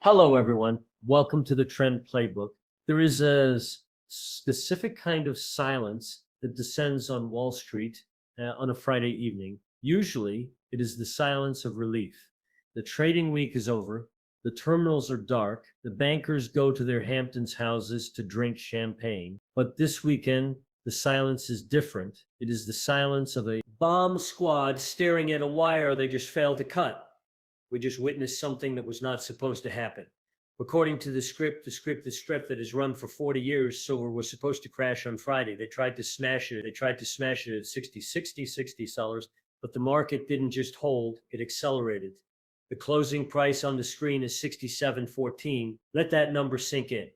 Hello, everyone. Welcome to the Trend Playbook. There is a specific kind of silence that descends on Wall Street on a Friday evening. Usually, it is the silence of relief. The trading week is over. The terminals are dark. The bankers go to their Hamptons houses to drink champagne. But this weekend, the silence is different. It is the silence of a bomb squad staring at a wire they just failed to cut. We just witnessed something that was not supposed to happen. According to the script that has run for 40 years, silver was supposed to crash on Friday. They tried to smash it. They tried to smash it at 60 sellers, but the market didn't just hold, it accelerated. The closing price on the screen is 67.14. Let that number sink in.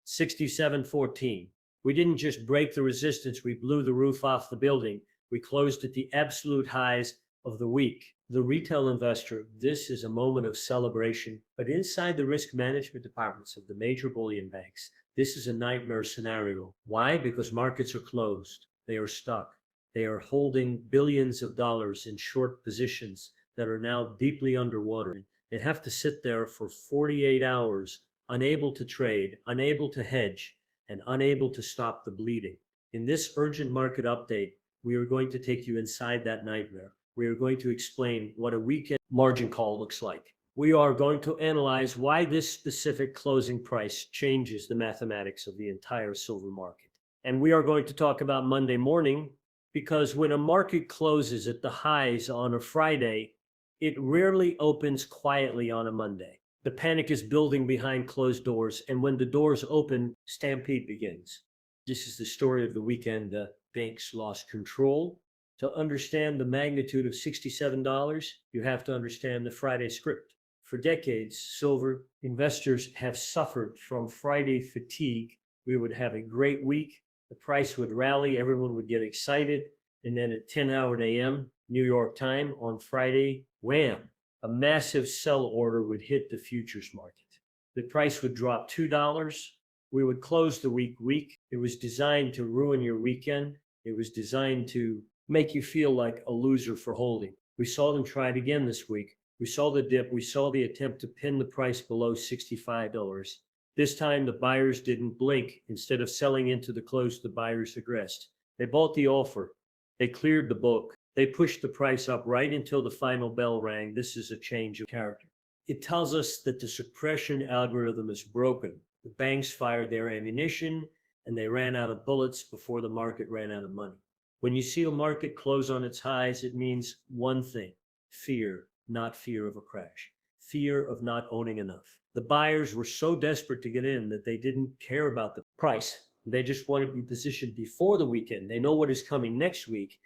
67.14. We didn't just break the resistance, we blew the roof off the building. We closed at the absolute highs of the week. The retail investor, this is a moment of celebration, but inside the risk management departments of the major bullion banks, this is a nightmare scenario. Why? Because markets are closed. They are stuck. They are holding billions of dollars in short positions that are now deeply underwater. They have to sit there for 48 hours, unable to trade, unable to hedge, and unable to stop the bleeding. In this urgent market update, we are going to take you inside that nightmare. We are going to explain what a weekend margin call looks like. We are going to analyze why this specific closing price changes the mathematics of the entire silver market. And we are going to talk about Monday morning, because when a market closes at the highs on a Friday, it rarely opens quietly on a Monday. The panic is building behind closed doors, and when the doors open, stampede begins. This is the story of the weekend. The banks lost control. To understand the magnitude of $67, you have to understand the Friday script. For decades, silver investors have suffered from Friday fatigue. We would have a great week, the price would rally, everyone would get excited, and then at 10:00 a.m. New York time on Friday, wham, a massive sell order would hit the futures market. The price would drop $2. We would close the week weak. It was designed to ruin your weekend. It was designed to make you feel like a loser for holding. We saw them try it again this week. We saw the dip. We saw the attempt to pin the price below $65. This time the buyers didn't blink. Instead of selling into the close, the buyers aggressed. They bought the offer. They cleared the book. They pushed the price up right until the final bell rang. This is a change of character. It tells us that the suppression algorithm is broken. The banks fired their ammunition and they ran out of bullets before the market ran out of money. When you see a market close on its highs, it means one thing: fear, not fear of a crash. Fear of not owning enough. The buyers were so desperate to get in that they didn't care about the price. They just wanted to be positioned before the weekend. They know what is coming next week,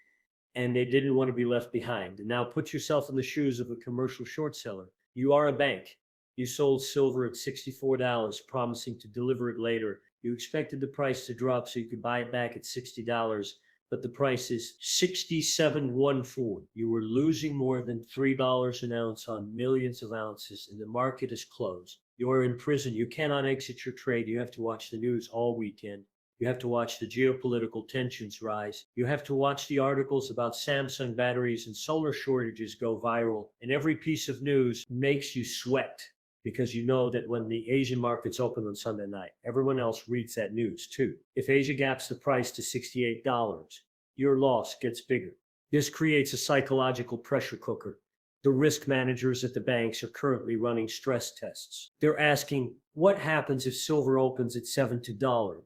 and they didn't want to be left behind. And now put yourself in the shoes of a commercial short seller. You are a bank. You sold silver at $64, promising to deliver it later. You expected the price to drop so you could buy it back at $60. But the price is $67.14. You were losing more than $3 an ounce on millions of ounces, and the market is closed. You're in prison. You cannot exit your trade. You have to watch the news all weekend. You have to watch the geopolitical tensions rise. You have to watch the articles about Samsung batteries and solar shortages go viral. And every piece of news makes you sweat, because you know that when the Asian markets open on Sunday night, everyone else reads that news too. If Asia gaps the price to $68, your loss gets bigger. This creates a psychological pressure cooker. The risk managers at the banks are currently running stress tests. They're asking, what happens if silver opens at $72?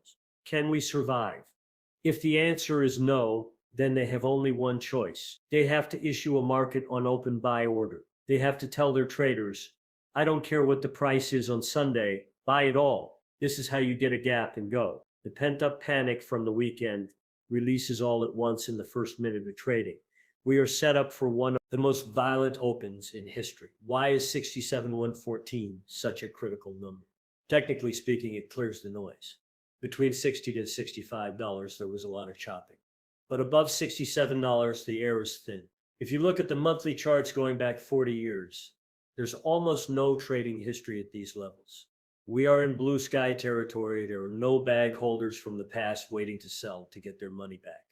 Can we survive? If the answer is no, then they have only one choice. They have to issue a market on open buy order. They have to tell their traders, I don't care what the price is on Sunday, buy it all. This is how you get a gap and go. The pent-up panic from the weekend releases all at once in the first minute of trading. We are set up for one of the most violent opens in history. Why is 67.114 such a critical number? Technically speaking, it clears the noise. Between $60 to $65, there was a lot of chopping. But above $67, the air is thin. If you look at the monthly charts going back 40 years, there's almost no trading history at these levels. We are in blue sky territory. There are no bag holders from the past waiting to sell to get their money back.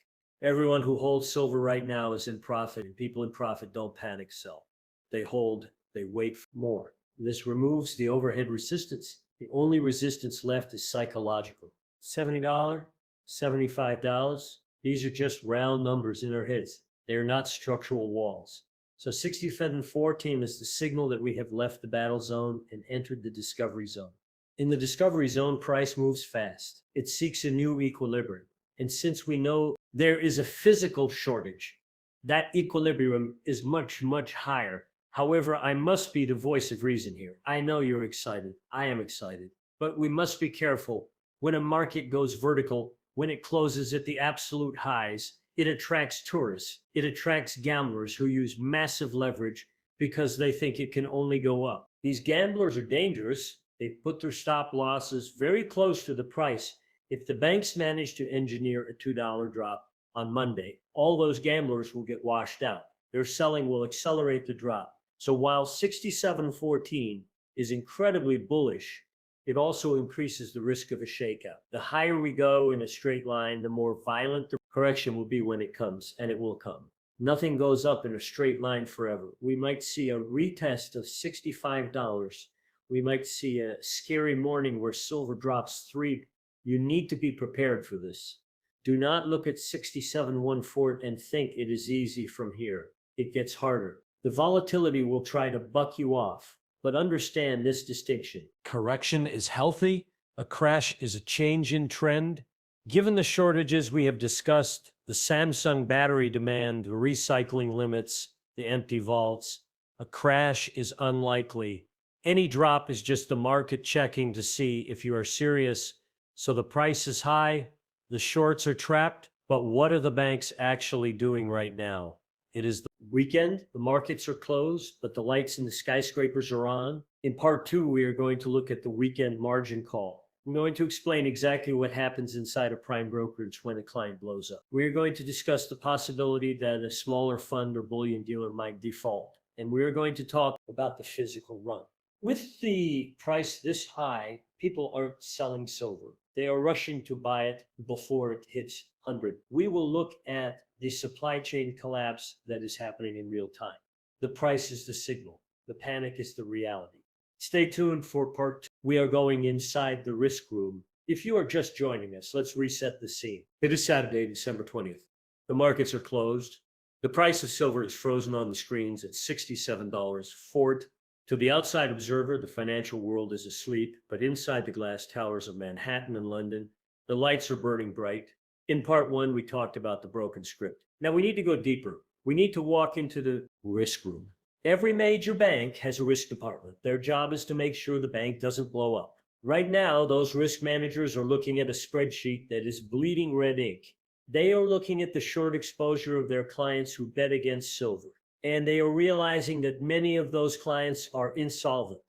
Everyone who holds silver right now is in profit, and people in profit don't panic sell. They hold, they wait for more. This removes the overhead resistance. The only resistance left is psychological. $70, $75. These are just round numbers in our heads. They are not structural walls. So 67.14 is the signal that we have left the battle zone and entered the discovery zone. In the discovery zone, price moves fast. It seeks a new equilibrium. And since we know there is a physical shortage, that equilibrium is much, much higher. However, I must be the voice of reason here. I know you're excited. I am excited. But we must be careful. When a market goes vertical, when it closes at the absolute highs, it attracts tourists. It attracts gamblers who use massive leverage because they think it can only go up. These gamblers are dangerous. They put their stop losses very close to the price. If the banks manage to engineer a $2 drop on Monday, all those gamblers will get washed out. Their selling will accelerate the drop. So while 67.14 is incredibly bullish, it also increases the risk of a shakeout. The higher we go in a straight line, the more violent the correction will be when it comes, and it will come. Nothing goes up in a straight line forever. We might see a retest of $65. We might see a scary morning where silver drops 3. You need to be prepared for this. Do not look at 67.14 and think it is easy from here. It gets harder. The volatility will try to buck you off, but understand this distinction. Correction is healthy. A crash is a change in trend. Given the shortages we have discussed, the Samsung battery demand, the recycling limits, the empty vaults, a crash is unlikely. Any drop is just the market checking to see if you are serious. So the price is high, the shorts are trapped, but what are the banks actually doing right now? It is the Weekend, the markets are closed, but the lights in the skyscrapers are on. In part 2, we are going to look at the weekend margin call. I'm going to explain exactly what happens inside a prime brokerage when a client blows up. We are going to discuss the possibility that a smaller fund or bullion dealer might default. And we are going to talk about the physical run. With the price this high, people aren't selling silver. They are rushing to buy it before it hits 100. We will look at the supply chain collapse that is happening in real time. The price is the signal. The panic is the reality. Stay tuned for part 2. We are going inside the risk room. If you are just joining us, let's reset the scene. It is Saturday, December 20th. The markets are closed. The price of silver is frozen on the screens at $67 Fort. To the outside observer, the financial world is asleep, but inside the glass towers of Manhattan and London, the lights are burning bright. In part 1, we talked about the broken script. Now we need to go deeper. We need to walk into the risk room. Every major bank has a risk department. Their job is to make sure the bank doesn't blow up. Right now, those risk managers are looking at a spreadsheet that is bleeding red ink. They are looking at the short exposure of their clients who bet against silver. And they are realizing that many of those clients are insolvent.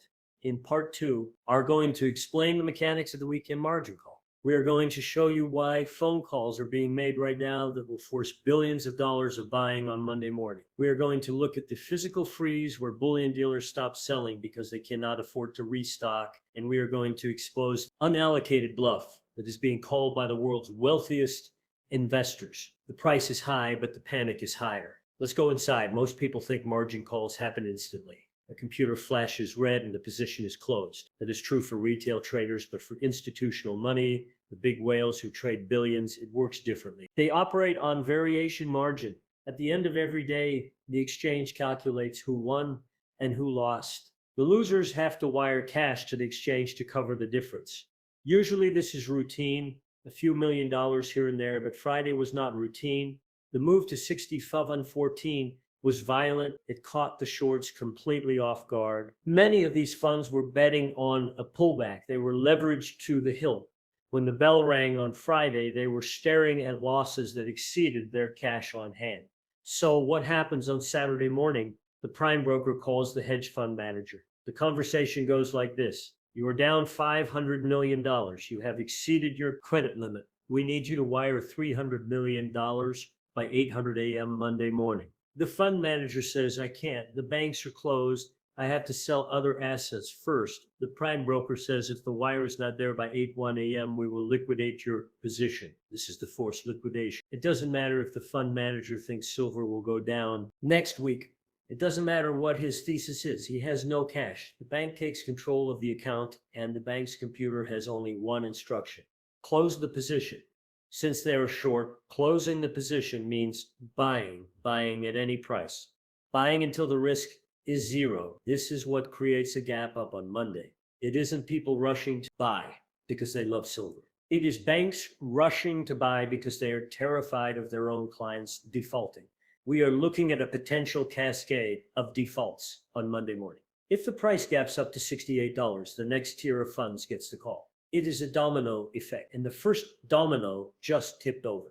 In part 2, are going to explain the mechanics of the weekend margin call. We are going to show you why phone calls are being made right now that will force billions of dollars of buying on Monday morning. We are going to look at the physical freeze where bullion dealers stop selling because they cannot afford to restock. And we are going to expose unallocated bluff that is being called by the world's wealthiest investors. The price is high, but the panic is higher. Let's go inside. Most people think margin calls happen instantly. A computer flashes red and the position is closed. That is true for retail traders, but for institutional money, the big whales who trade billions, it works differently. They operate on variation margin. At the end of every day, the exchange calculates who won and who lost. The losers have to wire cash to the exchange to cover the difference. Usually this is routine, a few $1,000,000 here and there, but Friday was not routine. The move to 67.14 was violent. It caught the shorts completely off guard. Many of these funds were betting on a pullback. They were leveraged to the hilt. When the bell rang on Friday, they were staring at losses that exceeded their cash on hand. So what happens on Saturday morning? The prime broker calls the hedge fund manager. The conversation goes like this. You are down $500 million. You have exceeded your credit limit. We need you to wire $300 million by 800 a.m. Monday morning. The fund manager says, I can't. The banks are closed. I have to sell other assets first. The prime broker says, if the wire is not there by 8:01 a.m., we will liquidate your position. This is the forced liquidation. It doesn't matter if the fund manager thinks silver will go down next week. It doesn't matter what his thesis is. He has no cash. The bank takes control of the account, and the bank's computer has only one instruction: close the position. Since they are short, closing the position means buying at any price, buying until the risk is zero. This is what creates a gap up on Monday. It isn't people rushing to buy because they love silver. It is banks rushing to buy because they are terrified of their own clients defaulting. We are looking at a potential cascade of defaults on Monday morning. If the price gaps up to $68, the next tier of funds gets the call. It is a domino effect, and the first domino just tipped over.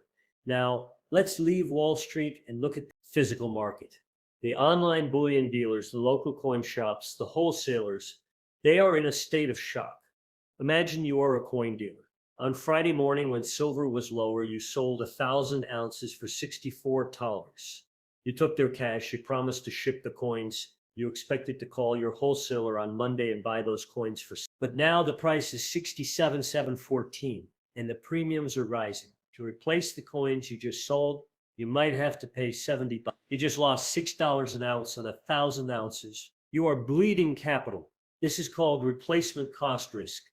Now, let's leave Wall Street and look at the physical market. The online bullion dealers, the local coin shops, the wholesalers, they are in a state of shock. Imagine you are a coin dealer. On Friday morning, when silver was lower, you sold 1,000 ounces for $64. You took their cash, you promised to ship the coins, you expected to call your wholesaler on Monday and buy those coins for. But now the price is $67,714, and the premiums are rising. To replace the coins you just sold, you might have to pay $70. You just lost $6 an ounce on 1,000 ounces. You are bleeding capital. This is called replacement cost risk.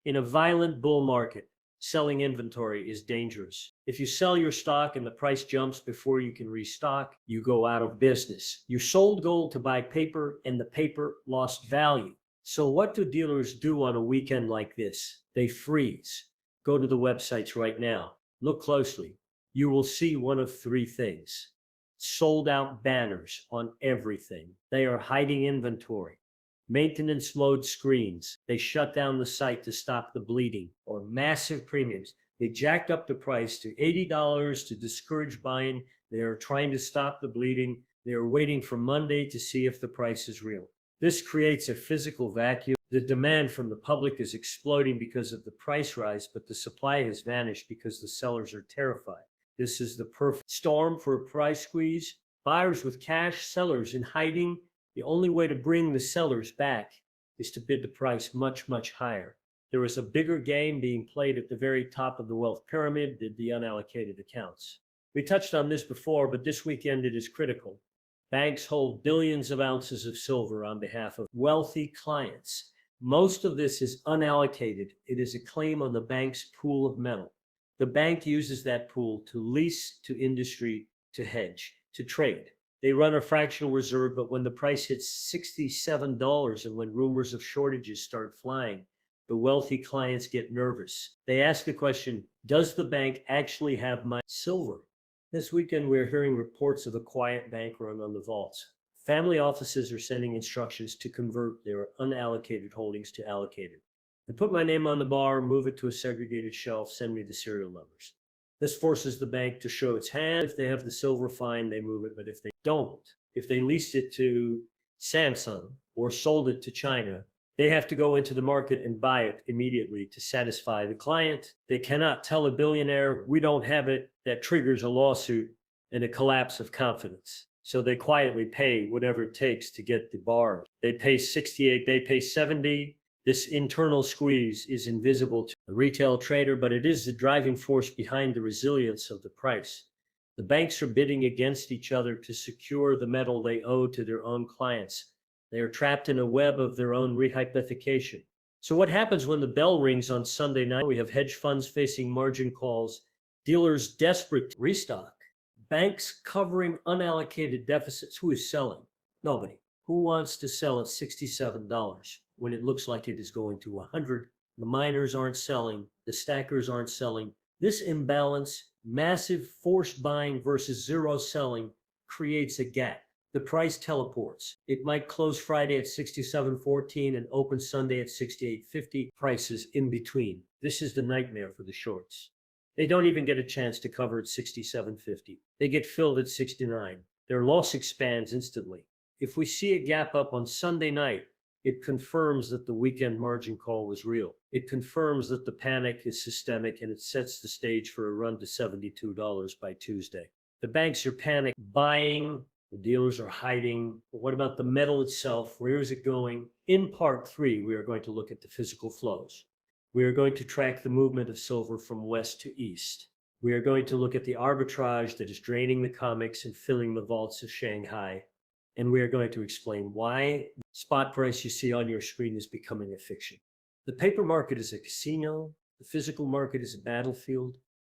In a violent bull market, selling inventory is dangerous. If you sell your stock and the price jumps before you can restock, you go out of business. You sold gold to buy paper, and the paper lost value. So what do dealers do on a weekend like this? They freeze. Go to the websites right now. Look closely. You will see one of three things: sold out banners on everything. They are hiding inventory. Maintenance mode screens. They shut down the site to stop the bleeding. Or massive premiums. They jacked up the price to $80 to discourage buying. They are trying to stop the bleeding. They are waiting for Monday to see if the price is real. This creates a physical vacuum. The demand from the public is exploding because of the price rise, but the supply has vanished because the sellers are terrified. This is the perfect storm for a price squeeze. Buyers with cash, sellers in hiding. The only way to bring the sellers back is to bid the price much, much higher. There is a bigger game being played at the very top of the wealth pyramid than the unallocated accounts. We touched on this before, but this weekend it is critical. Banks hold billions of ounces of silver on behalf of wealthy clients. Most of this is unallocated. It is a claim on the bank's pool of metal. The bank uses that pool to lease to industry, to hedge, to trade. They run a fractional reserve, but when the price hits $67 and when rumors of shortages start flying, the wealthy clients get nervous. They ask the question, does the bank actually have my silver? This weekend, we're hearing reports of a quiet bank run on the vaults. Family offices are sending instructions to convert their unallocated holdings to allocated. And put my name on the bar, move it to a segregated shelf, send me the serial numbers. This forces the bank to show its hand. If they have the silver, fine, they move it. But if they don't, if they leased it to Samsung or sold it to China, they have to go into the market and buy it immediately to satisfy the client. They cannot tell a billionaire, we don't have it. That triggers a lawsuit and a collapse of confidence. So they quietly pay whatever it takes to get the bar. They pay 68, they pay 70. This internal squeeze is invisible to the retail trader, but it is the driving force behind the resilience of the price. The banks are bidding against each other to secure the metal they owe to their own clients. They are trapped in a web of their own rehypothecation. So what happens when the bell rings on Sunday night? We have hedge funds facing margin calls, dealers desperate to restock, banks covering unallocated deficits. Who is selling? Nobody. Who wants to sell at $67 when it looks like it is going to 100? The miners aren't selling. The stackers aren't selling. This imbalance, massive forced buying versus zero selling, creates a gap. The price teleports. It might close Friday at 67.14 and open Sunday at 68.50. Prices in between. This is the nightmare for the shorts. They don't even get a chance to cover at 67.50. They get filled at 69. Their loss expands instantly. If we see a gap up on Sunday night, it confirms that the weekend margin call was real. It confirms that the panic is systemic, and it sets the stage for a run to $72 by Tuesday. The banks are panic buying. The dealers are hiding. But what about the metal itself? Where is it going? In part 3, we are going to look at the physical flows. We are going to track the movement of silver from west to east. We are going to look at the arbitrage that is draining the COMEX and filling the vaults of Shanghai. and we are going to explain why the spot price you see on your screen is becoming a fiction. The paper market is a casino, the physical market is a battlefield,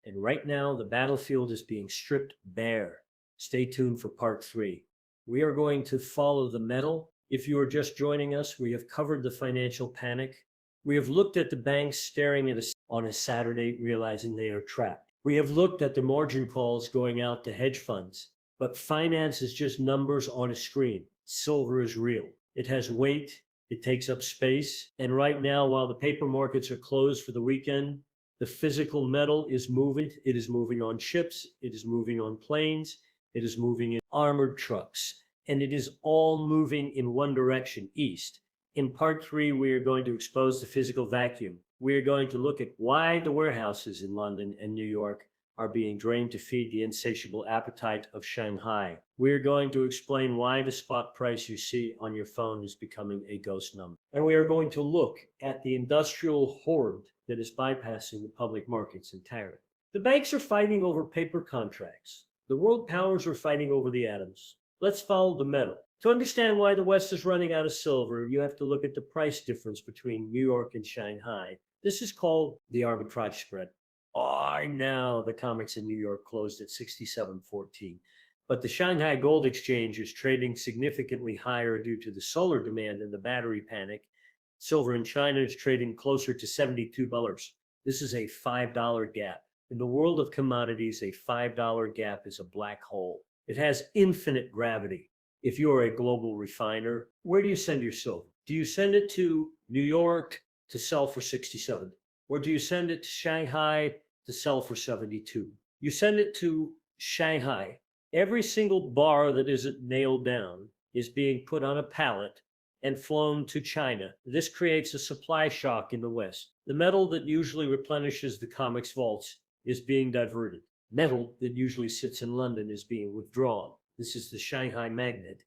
and right now the battlefield is being stripped bare. Stay tuned for part 3. We are going to follow the metal. If you are just joining us, we have covered the financial panic. We have looked at the banks staring at us on a Saturday, realizing they are trapped. We have looked at the margin calls going out to hedge funds. But finance is just numbers on a screen. Silver is real. It has weight, it takes up space, and right now, while the paper markets are closed for the weekend, the physical metal is moving. It is moving on ships, it is moving on planes, it is moving in armored trucks, and it is all moving in one direction, east. In part 3, we are going to expose the physical vacuum. We are going to look at why the warehouses in London and New York are being drained to feed the insatiable appetite of Shanghai. We are going to explain why the spot price you see on your phone is becoming a ghost number. And we are going to look at the industrial horde that is bypassing the public markets entirely. The banks are fighting over paper contracts. The world powers are fighting over the atoms. Let's follow the metal. To understand why the West is running out of silver, you have to look at the price difference between New York and Shanghai. This is called the arbitrage spread. I know the COMEX in New York closed at 67.14, but the Shanghai Gold Exchange is trading significantly higher due to the solar demand and the battery panic. Silver in China is trading closer to $72. This is a $5 gap. In the world of commodities, a $5 gap is a black hole. It has infinite gravity. If you are a global refiner, where do you send your silver? Do you send it to New York to sell for 67? Or do you send it to Shanghai to sell for 72? You send it to Shanghai. Every single bar that isn't nailed down is being put on a pallet and flown to China. This creates a supply shock in the West. The metal that usually replenishes the COMEX vaults is being diverted. Metal that usually sits in London is being withdrawn. This is the Shanghai magnet.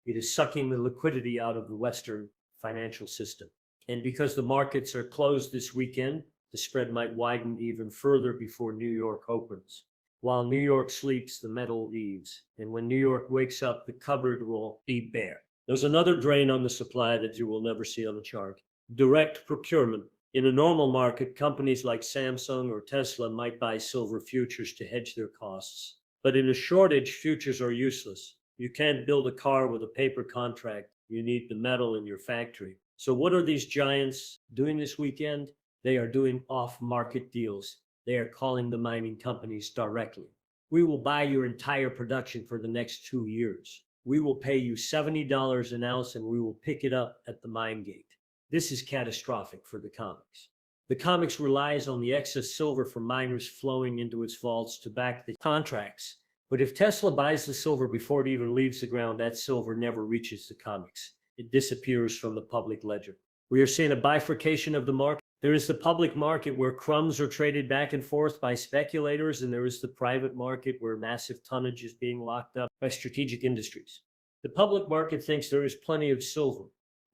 It is sucking the liquidity out of the Western financial system. And because the markets are closed this weekend, the spread might widen even further before New York opens. While New York sleeps, the metal leaves. And when New York wakes up, the cupboard will be bare. There's another drain on the supply that you will never see on the chart. Direct procurement. In a normal market, companies like Samsung or Tesla might buy silver futures to hedge their costs. But in a shortage, futures are useless. You can't build a car with a paper contract. You need the metal in your factory. So what are these giants doing this weekend? They are doing off-market deals. They are calling the mining companies directly. We will buy your entire production for the next 2 years. We will pay you $70 an ounce and we will pick it up at the mine gate. This is catastrophic for the COMEX. The COMEX relies on the excess silver from miners flowing into its vaults to back the contracts. But if Tesla buys the silver before it even leaves the ground, that silver never reaches the COMEX. It disappears from the public ledger. We are seeing a bifurcation of the market. There is the public market where crumbs are traded back and forth by speculators, and there is the private market where massive tonnage is being locked up by strategic industries. The public market thinks there is plenty of silver.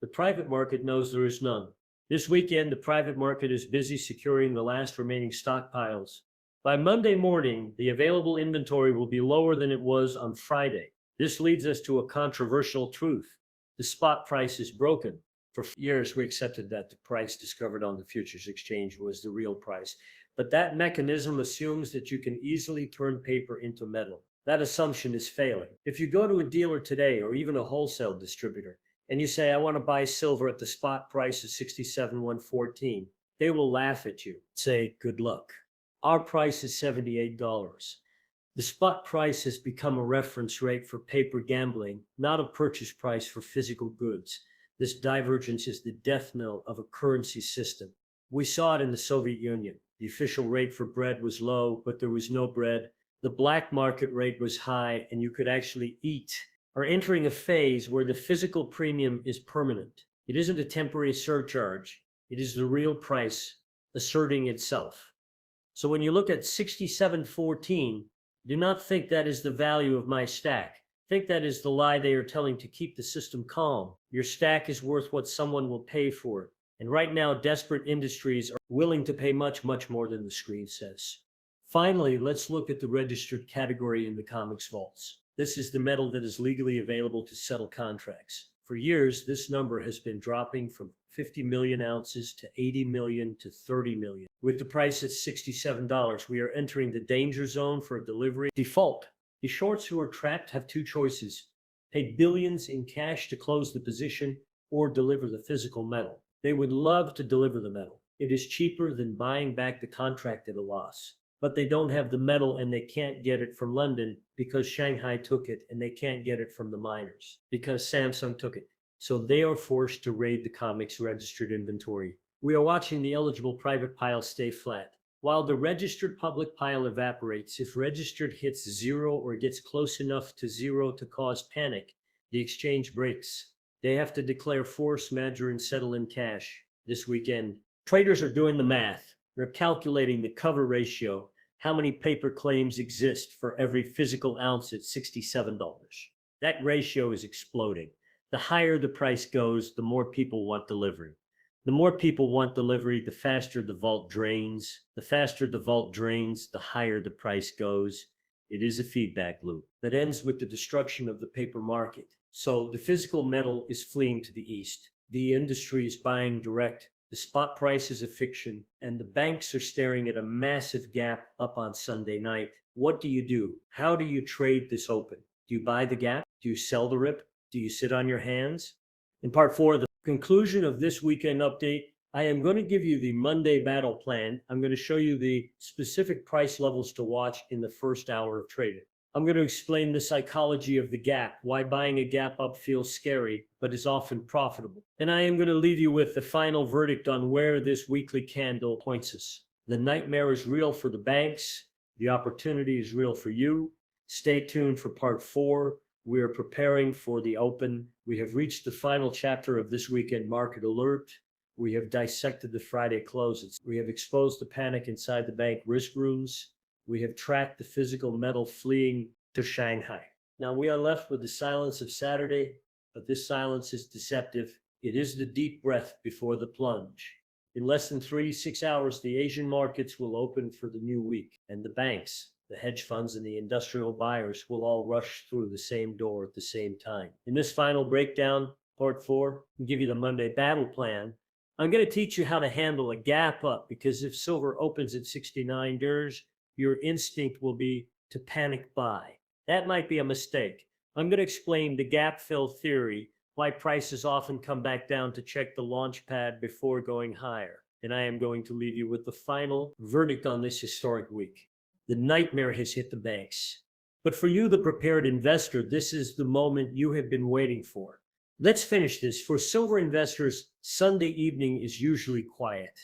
The private market knows there is none. This weekend, the private market is busy securing the last remaining stockpiles. By Monday morning, the available inventory will be lower than it was on Friday. This leads us to a controversial truth. The spot price is broken. For years, we accepted that the price discovered on the futures exchange was the real price. But that mechanism assumes that you can easily turn paper into metal. That assumption is failing. If you go to a dealer today, or even a wholesale distributor, and you say, I want to buy silver at the spot price of 67,114, they will laugh at you, say, good luck. Our price is $78. The spot price has become a reference rate for paper gambling, not a purchase price for physical goods. This divergence is the death knell of a currency system. We saw it in the Soviet Union. The official rate for bread was low, but there was no bread. The black market rate was high, and you could actually eat. Are entering a phase where the physical premium is permanent. It isn't a temporary surcharge. It is the real price asserting itself. So when you look at 67.14, do not think that is the value of my stack. Think that is the lie they are telling to keep the system calm. Your stack is worth what someone will pay for it. And right now, desperate industries are willing to pay much, much more than the screen says. Finally, let's look at the registered category in the COMEX vaults. This is the metal that is legally available to settle contracts. For years, this number has been dropping from 50 million ounces to 80 million to 30 million. With the price at $67, we are entering the danger zone for a delivery default. The shorts who are trapped have two choices: pay billions in cash to close the position or deliver the physical metal. They would love to deliver the metal. It is cheaper than buying back the contract at a loss. But they don't have the metal and they can't get it from London because Shanghai took it, and they can't get it from the miners because Samsung took it. So they are forced to raid the COMEX registered inventory. We are watching the eligible private pile stay flat. While the registered public pile evaporates, if registered hits zero or gets close enough to zero to cause panic, the exchange breaks. They have to declare force majeure and settle in cash this weekend. Traders are doing the math. They're calculating the cover ratio, how many paper claims exist for every physical ounce at $67. That ratio is exploding. The higher the price goes, the more people want delivery. The more people want delivery, the faster the vault drains. The faster the vault drains, the higher the price goes. It is a feedback loop that ends with the destruction of the paper market. So the physical metal is fleeing to the east. The industry is buying direct. The spot price is a fiction, and the banks are staring at a massive gap up on Sunday night. What do you do? How do you trade this open? Do you buy the gap? Do you sell the rip? Do you sit on your hands? In part 4 of the conclusion of this weekend update, I am going to give you the Monday battle plan. I'm going to show you the specific price levels to watch in the first hour of trading. I'm going to explain the psychology of the gap, why buying a gap up feels scary, but is often profitable. And I am going to leave you with the final verdict on where this weekly candle points us. The nightmare is real for the banks. The opportunity is real for you. Stay tuned for part 4. We are preparing for the open. We have reached the final chapter of this weekend market alert. We have dissected the Friday closes. We have exposed the panic inside the bank risk rooms. We have tracked the physical metal fleeing to Shanghai. Now we are left with the silence of Saturday, but this silence is deceptive. It is the deep breath before the plunge. In less than 6 hours, the Asian markets will open for the new week, and the banks, the hedge funds, and the industrial buyers will all rush through the same door at the same time. In this final breakdown, part 4, I'll give you the Monday battle plan. I'm going to teach you how to handle a gap up, because if silver opens at $69, your instinct will be to panic buy. That might be a mistake. I'm going to explain the gap fill theory, why prices often come back down to check the launch pad before going higher. And I am going to leave you with the final verdict on this historic week. The nightmare has hit the banks. But for you, the prepared investor, this is the moment you have been waiting for. Let's finish this. For silver investors, Sunday evening is usually quiet.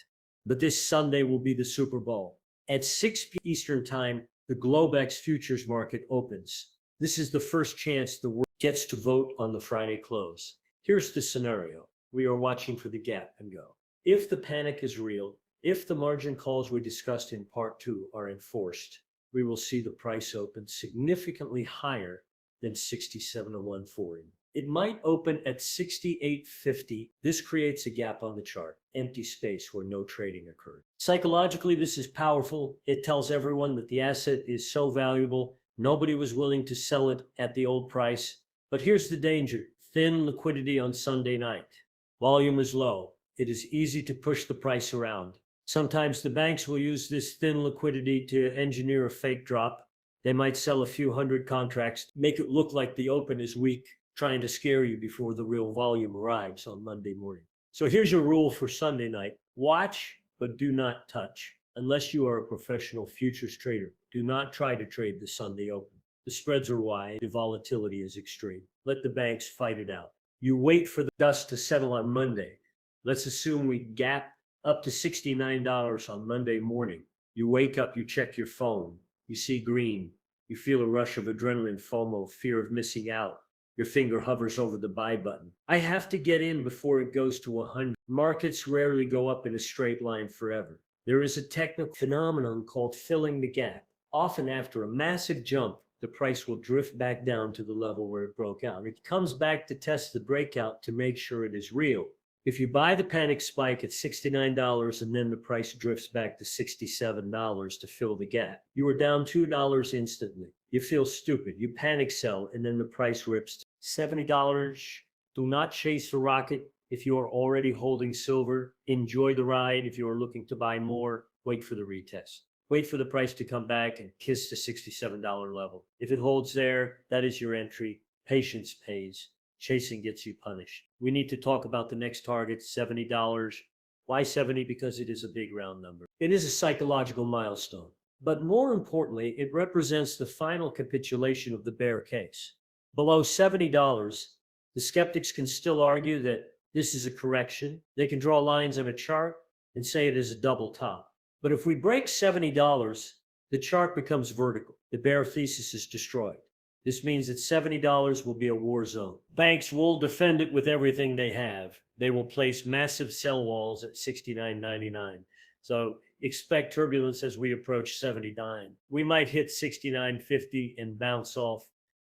But this Sunday will be the Super Bowl. At 6 p.m. Eastern Time, the Globex futures market opens. This is the first chance the world gets to vote on the Friday close. Here's the scenario. We are watching for the gap and go. If the panic is real, if the margin calls we discussed in part 2 are enforced, we will see the price open significantly higher than 67.0140. It might open at 68.50. This creates a gap on the chart, empty space where no trading occurred. Psychologically, this is powerful. It tells everyone that the asset is so valuable, nobody was willing to sell it at the old price. But here's the danger: thin liquidity on Sunday night. Volume is low. It is easy to push the price around. Sometimes the banks will use this thin liquidity to engineer a fake drop. They might sell a few hundred contracts, make it look like the open is weak, trying to scare you before the real volume arrives on Monday morning. So here's your rule for Sunday night. Watch, but do not touch. Unless you are a professional futures trader, do not try to trade the Sunday open. The spreads are wide, the volatility is extreme. Let the banks fight it out. You wait for the dust to settle on Monday. Let's assume we gap up to $69 on Monday morning. You wake up, you check your phone, you see green, you feel a rush of adrenaline, FOMO, fear of missing out. Your finger hovers over the buy button. I have to get in before it goes to 100. Markets rarely go up in a straight line forever. There is a technical phenomenon called filling the gap. Often after a massive jump, the price will drift back down to the level where it broke out. It comes back to test the breakout to make sure it is real. If you buy the panic spike at $69 and then the price drifts back to $67 to fill the gap, you are down $2 instantly. You feel stupid. You panic sell, and then the price rips. $70. Do not chase the rocket. If you are already holding silver, enjoy the ride. If you are looking to buy more, wait for the retest. Wait for the price to come back and kiss the $67 level. If it holds there, that is your entry. Patience pays. Chasing gets you punished. We need to talk about the next target, $70. Why 70? Because it is a big round number. It is a psychological milestone. But more importantly, it represents the final capitulation of the bear case. Below $70, the skeptics can still argue that this is a correction. They can draw lines on a chart and say it is a double top. But if we break $70, the chart becomes vertical. The bear thesis is destroyed. This means that $70 will be a war zone. Banks will defend it with everything they have. They will place massive sell walls at $69.99. So expect turbulence as we approach 79. We might hit $69.50 and bounce off.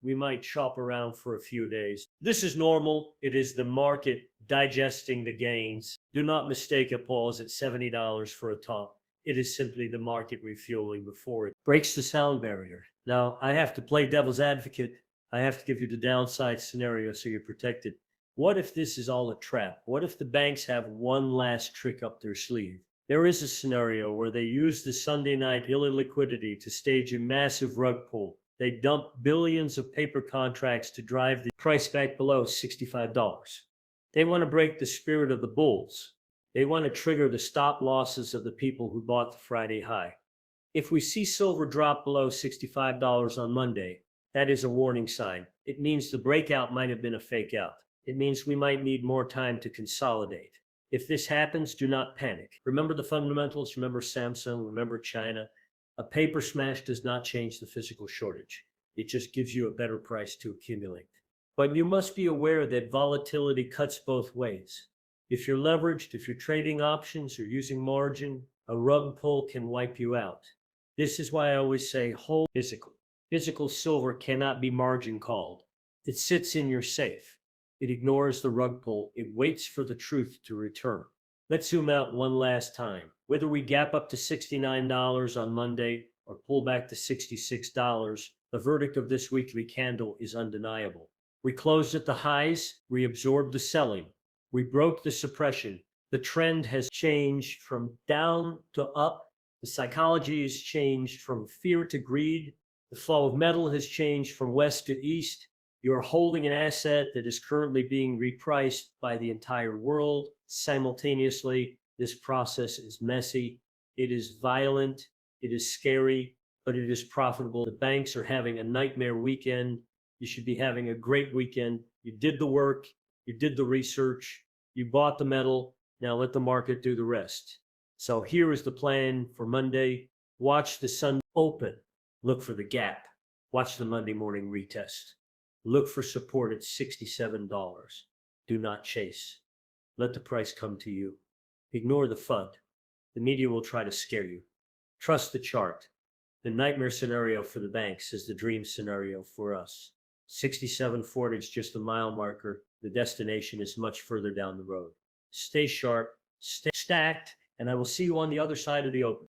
We might chop around for a few days. This is normal. It is the market digesting the gains. Do not mistake a pause at $70 for a top. It is simply the market refueling before it breaks the sound barrier. Now, I have to play devil's advocate. I have to give you the downside scenario so you're protected. What if this is all a trap? What if the banks have one last trick up their sleeve? There is a scenario where they use the Sunday night illiquidity to stage a massive rug pull. They dump billions of paper contracts to drive the price back below $65. They want to break the spirit of the bulls. They want to trigger the stop losses of the people who bought the Friday high. If we see silver drop below $65 on Monday, that is a warning sign. It means the breakout might have been a fake out. It means we might need more time to consolidate. If this happens, do not panic. Remember the fundamentals. Remember Samsung. Remember China. A paper smash does not change the physical shortage. It just gives you a better price to accumulate. But you must be aware that volatility cuts both ways. If you're leveraged, if you're trading options, you're using margin, a rug pull can wipe you out. This is why I always say hold physical. Physical silver cannot be margin called. It sits in your safe. It ignores the rug pull. It waits for the truth to return. Let's zoom out one last time. Whether we gap up to $69 on Monday or pull back to $66, the verdict of this weekly candle is undeniable. We closed at the highs. We absorbed the selling. We broke the suppression. The trend has changed from down to up. The psychology has changed from fear to greed. The flow of metal has changed from west to east. You're holding an asset that is currently being repriced by the entire world. Simultaneously, this process is messy. It is violent. It is scary, but it is profitable. The banks are having a nightmare weekend. You should be having a great weekend. You did the work. You did the research. You bought the metal. Now let the market do the rest. So here is the plan for Monday. Watch the sun open. Look for the gap. Watch the Monday morning retest. Look for support at $67. Do not chase. Let the price come to you. Ignore the FUD. The media will try to scare you. Trust the chart. The nightmare scenario for the banks is the dream scenario for us. 67.40 is just a mile marker. The destination is much further down the road. Stay sharp, stay stacked, and I will see you on the other side of the open.